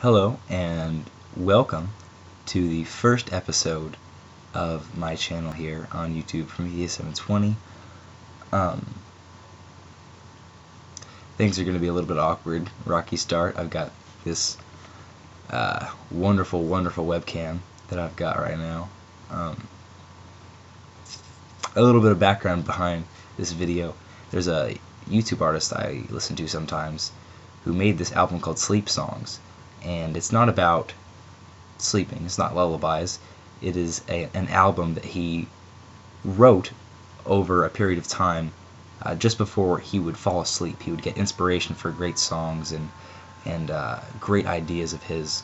Hello and welcome to the first episode of my channel here on YouTube from Media720. Things are going to be a little bit awkward, rocky start. I've got this wonderful webcam that I've got right now. A little bit of background behind this video. There's a YouTube artist I listen to sometimes who made this album called Sleep Songs. And it's not about sleeping, it's not lullabies, it is an album that he wrote over a period of time just before he would fall asleep. He would get inspiration for great songs and great ideas of his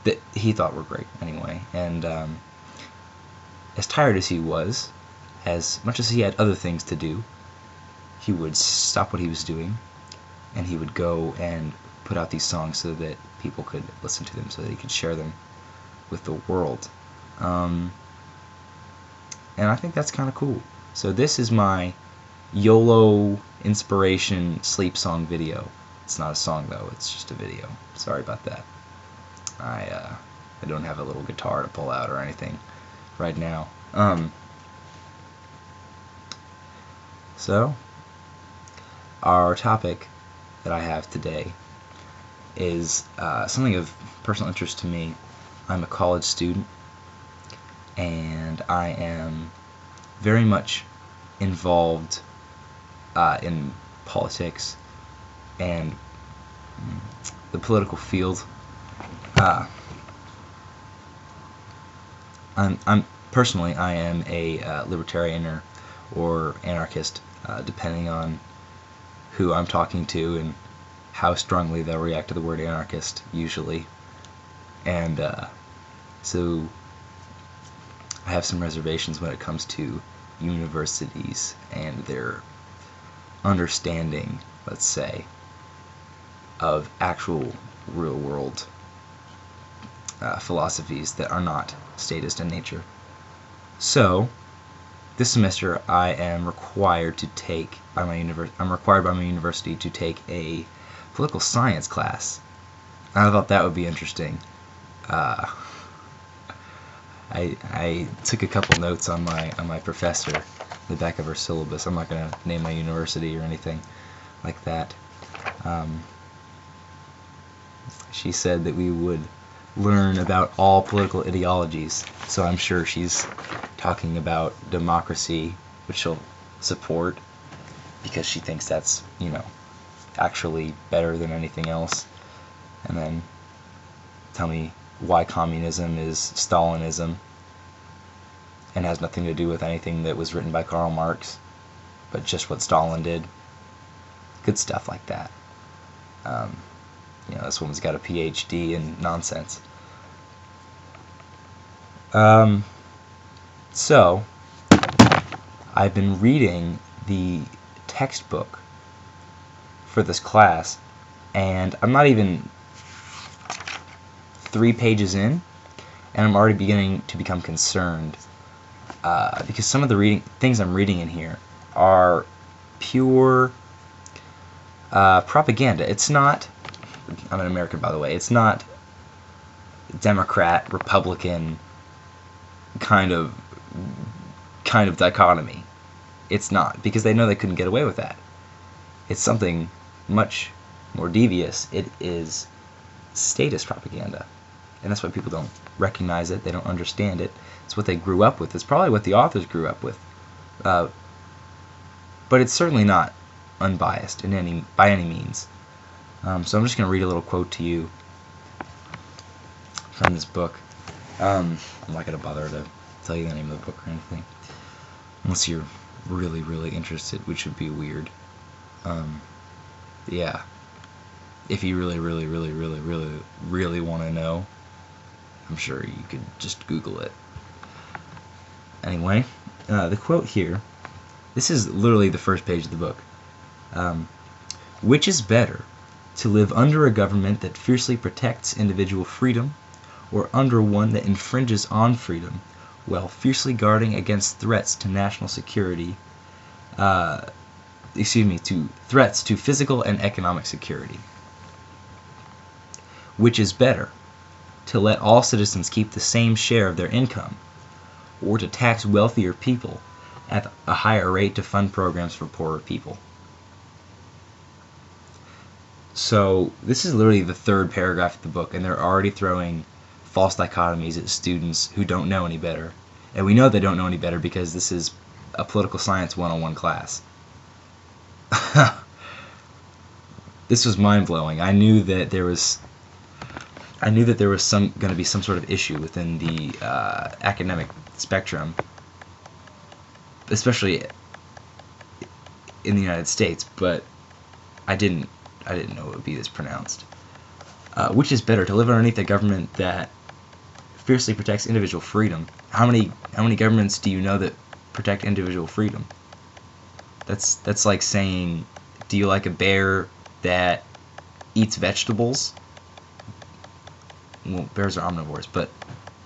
that he thought were great anyway. And as tired as he was, as much as he had other things to do, he would stop what he was doing and he would go and put out these songs so that people could listen to them, so that he could share them with the world. And I think that's kind of cool. So this is my YOLO inspiration sleep song video. It's not a song though, it's just a video. Sorry about that. I don't have a little guitar to pull out or anything right now. So our topic that I have today is something of personal interest to me. I'm a college student and I am very much involved in politics and the political field. I'm personally I am a libertarian or anarchist, depending on who I'm talking to and how strongly they'll react to the word anarchist, usually. And so I have some reservations when it comes to universities and their understanding, let's say, of actual real-world philosophies that are not statist in nature. So this semester I am required to take by my university to take a political science class. I thought that would be interesting. I took a couple notes on my professor in the back of her syllabus. I'm not going to name my university or anything like that. She said that we would learn about all political ideologies, so I'm sure she's talking about democracy, which she'll support because she thinks that's, actually better than anything else. And then tell me why communism is Stalinism and has nothing to do with anything that was written by Karl Marx, but just what Stalin did. Good stuff like that. This woman's got a PhD in nonsense. So I've been reading the textbook for this class, and I'm not even 3 pages in, and I'm already beginning to become concerned because some of the things I'm reading in here are pure propaganda. It's not, I'm an American by the way, it's not Democrat, Republican kind of dichotomy. It's not, because they know they couldn't get away with that. It's something much more devious. It is statist propaganda, and that's why people don't recognize it. They don't understand it. It's what they grew up with. It's probably what the authors grew up with, but it's certainly not unbiased by any means. So I'm just going to read a little quote to you from this book. I'm not going to bother to tell you the name of the book or anything, unless you're really interested, which would be weird. Yeah, if you really want to know, I'm sure you could just Google it. Anyway, the quote here, this is literally the first page of the book. Which is better, to live under a government that fiercely protects individual freedom, or under one that infringes on freedom while fiercely guarding against threats to national security, to threats to physical and economic security? Which is better, to let all citizens keep the same share of their income, or to tax wealthier people at a higher rate to fund programs for poorer people? So this is literally the third paragraph of the book, and they're already throwing false dichotomies at students who don't know any better. And we know they don't know any better because this is a political science 101 class. This was mind-blowing. I knew that there was going to be some sort of issue within the academic spectrum, especially in the United States, but I didn't know it would be this pronounced. Which is better, to live underneath a government that fiercely protects individual freedom? How many governments do you know that protect individual freedom? That's like saying, do you like a bear that eats vegetables? Well, bears are omnivores, but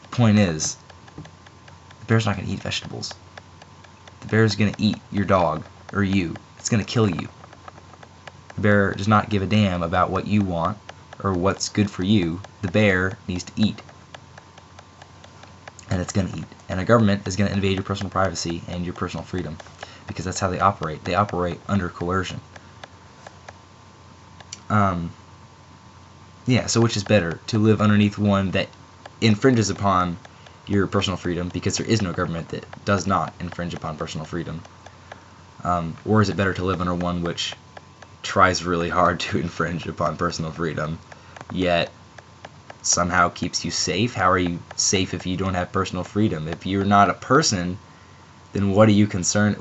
the point is, the bear's not going to eat vegetables. The bear's going to eat your dog, or you. It's going to kill you. The bear does not give a damn about what you want, or what's good for you. The bear needs to eat. And it's going to eat. And a government is going to invade your personal privacy and your personal freedom, because that's how they operate. They operate under coercion. Yeah, so which is better? To live underneath one that infringes upon your personal freedom, because there is no government that does not infringe upon personal freedom. Or is it better to live under one which tries really hard to infringe upon personal freedom, yet somehow keeps you safe? How are you safe if you don't have personal freedom? If you're not a person, then why are you concerned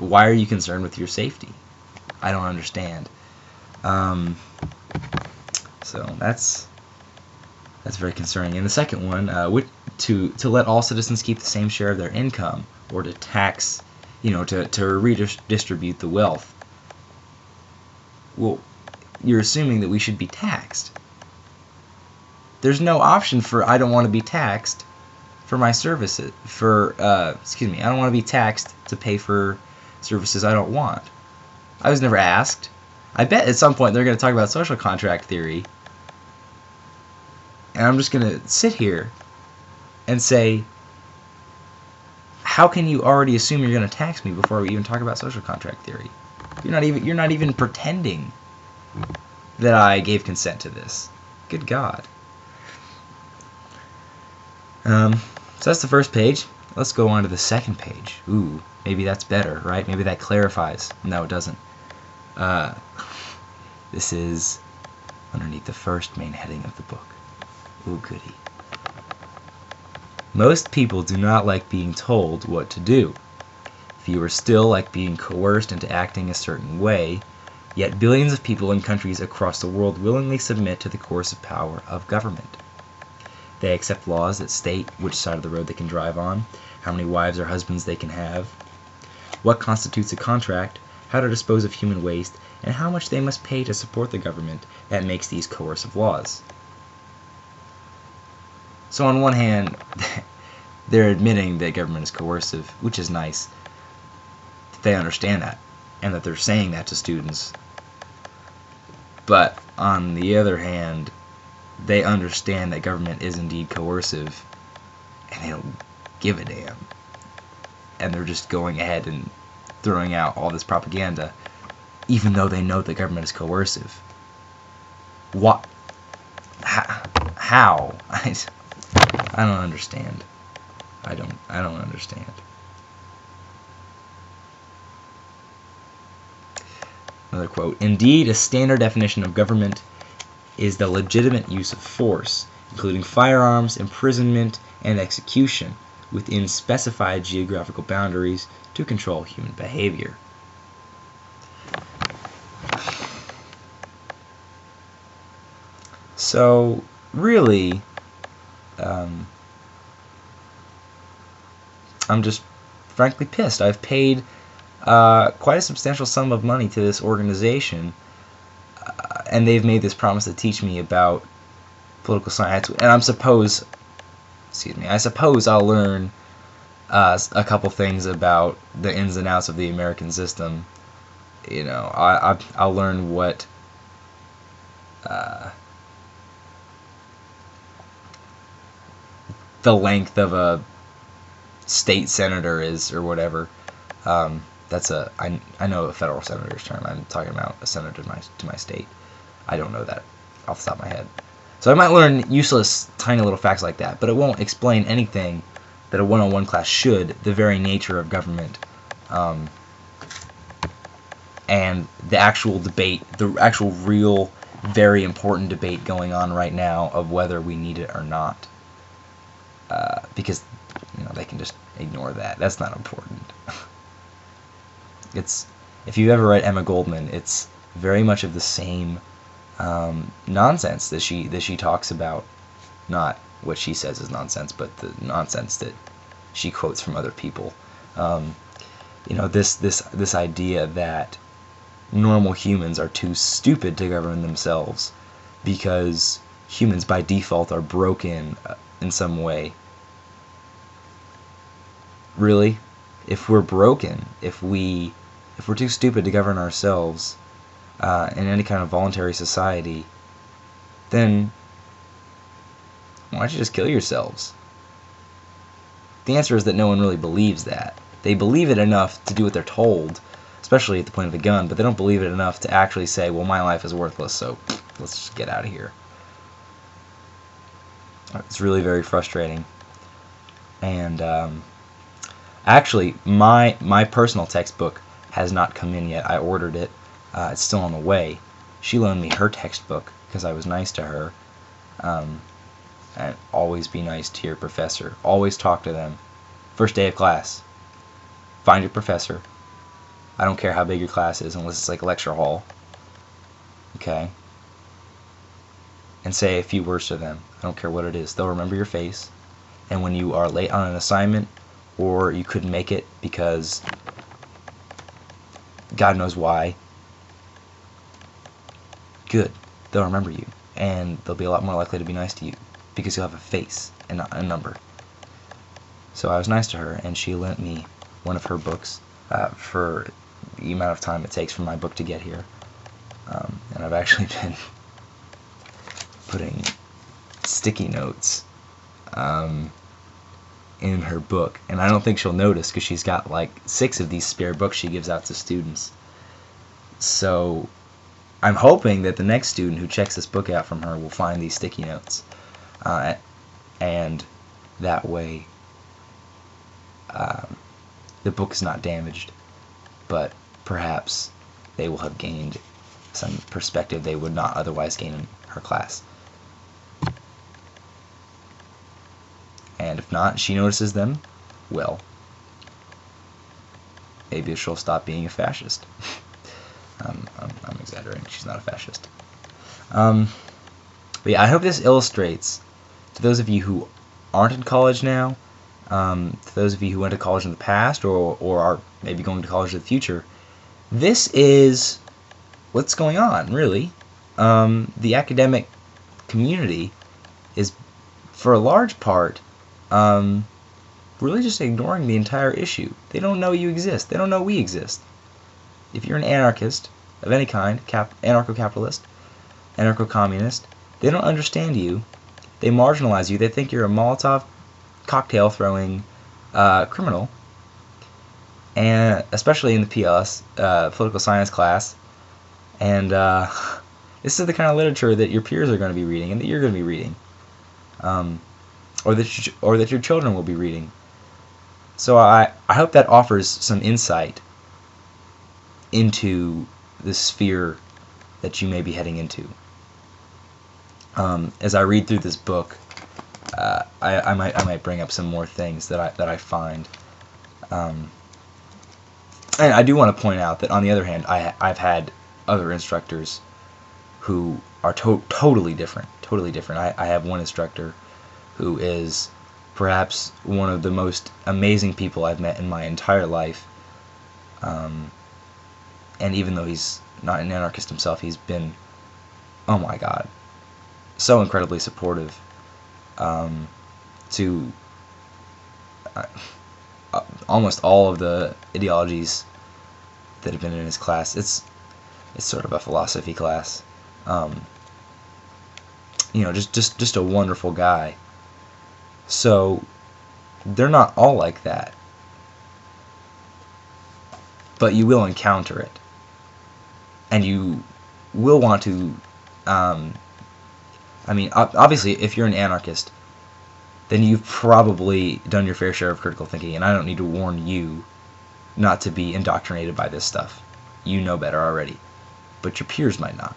with your safety? I don't understand. So that's very concerning. And the second one, to let all citizens keep the same share of their income, or to tax, to redistribute the wealth. Well, you're assuming that we should be taxed. There's no option for I don't want to be taxed for my services. I don't want to be taxed to pay for services I don't want. I was never asked. I bet at some point they're going to talk about social contract theory, and I'm just going to sit here and say, how can you already assume you're going to tax me before we even talk about social contract theory? You're not even pretending that I gave consent to this. Good God. So that's the first page. Let's go on to the second page. Ooh, maybe that's better, right? Maybe that clarifies. No, it doesn't. This is underneath the first main heading of the book. Ooh, goody. Most people do not like being told what to do. Fewer still like being coerced into acting a certain way, yet billions of people in countries across the world willingly submit to the coercive power of government. They accept laws that state which side of the road they can drive on, how many wives or husbands they can have, what constitutes a contract, how to dispose of human waste, and how much they must pay to support the government that makes these coercive laws. So on one hand, they're admitting that government is coercive, which is nice. They understand that, and that they're saying that to students. But on the other hand, they understand that government is indeed coercive, and they don't give a damn. And they're just going ahead and throwing out all this propaganda, even though they know that government is coercive. What? How? I don't understand. I don't understand. Another quote. Indeed, a standard definition of government is the legitimate use of force, including firearms, imprisonment, and execution, within specified geographical boundaries to control human behavior. So, really, I'm just frankly pissed. I've paid quite a substantial sum of money to this organization, and they've made this promise to teach me about political science, and I suppose I'll learn a couple things about the ins and outs of the American system. I'll learn what the length of a state senator is or whatever. That's I know a federal senator's term. I'm talking about a senator to my state. I don't know that off the top of my head. So I might learn useless, tiny little facts like that, but it won't explain anything that a one-on-one class should, the very nature of government, and the actual debate, the actual real, very important debate going on right now of whether we need it or not. Because, they can just ignore that. That's not important. If you ever read Emma Goldman, it's very much of the same nonsense that she talks about. Not what she says is nonsense, but the nonsense that she quotes from other people. This idea that normal humans are too stupid to govern themselves because humans by default are broken in some way. Really? If we're broken, if we're too stupid to govern ourselves in any kind of voluntary society, then why don't you just kill yourselves? The answer is that no one really believes that. They believe it enough to do what they're told, especially at the point of a gun, but they don't believe it enough to actually say, well, my life is worthless, so let's just get out of here. It's really very frustrating. And actually, my personal textbook has not come in yet. I ordered it. It's still on the way. She loaned me her textbook because I was nice to her. And always be nice to your professor. Always talk to them. First day of class, find your professor. I don't care how big your class is unless it's like a lecture hall. Okay? And say a few words to them. I don't care what it is. They'll remember your face. And when you are late on an assignment or you couldn't make it because God knows why, good. They'll remember you. And they'll be a lot more likely to be nice to you because you'll have a face and not a number. So I was nice to her, and she lent me one of her books for the amount of time it takes for my book to get here. And I've actually been putting sticky notes in her book, and I don't think she'll notice because she's got like 6 of these spare books she gives out to students. So I'm hoping that the next student who checks this book out from her will find these sticky notes, and that way the book is not damaged, but perhaps they will have gained some perspective they would not otherwise gain in her class. And if not, she notices them, well, maybe she'll stop being a fascist. I'm exaggerating. She's not a fascist. But yeah, I hope this illustrates, to those of you who aren't in college now, to those of you who went to college in the past or are maybe going to college in the future, this is what's going on, really. The academic community is, for a large part, really just ignoring the entire issue. They don't know you exist. They don't know we exist. If you're an anarchist of any kind, anarcho-capitalist, anarcho-communist, they don't understand you. They marginalize you. They think you're a Molotov cocktail throwing criminal, and especially in the PLS, political science class. And this is the kind of literature that your peers are going to be reading and that you're going to be reading, or that your children will be reading. So I hope that offers some insight into the sphere that you may be heading into. As I read through this book, I might bring up some more things that I find. And I do want to point out that, on the other hand, I've had other instructors who are totally different. Totally different. I have one instructor who is perhaps one of the most amazing people I've met in my entire life. And even though he's not an anarchist himself, he's been, oh my God, so incredibly supportive to almost all of the ideologies that have been in his class. It's sort of a philosophy class. Just a wonderful guy. So they're not all like that, but you will encounter it, and you will want to. I mean, obviously, if you're an anarchist, then you've probably done your fair share of critical thinking, and I don't need to warn you not to be indoctrinated by this stuff. You know better already, but your peers might not.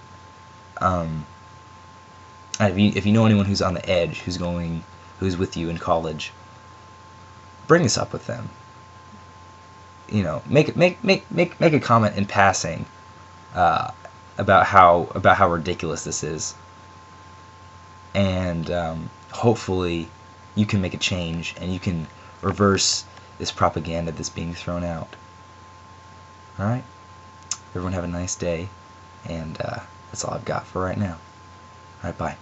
If you know anyone who's on the edge, who's with you in college, bring this up with them. You know, make a comment in passing about how ridiculous this is, and hopefully you can make a change and you can reverse this propaganda that's being thrown out. All right, everyone have a nice day, and that's all I've got for right now. All right, bye.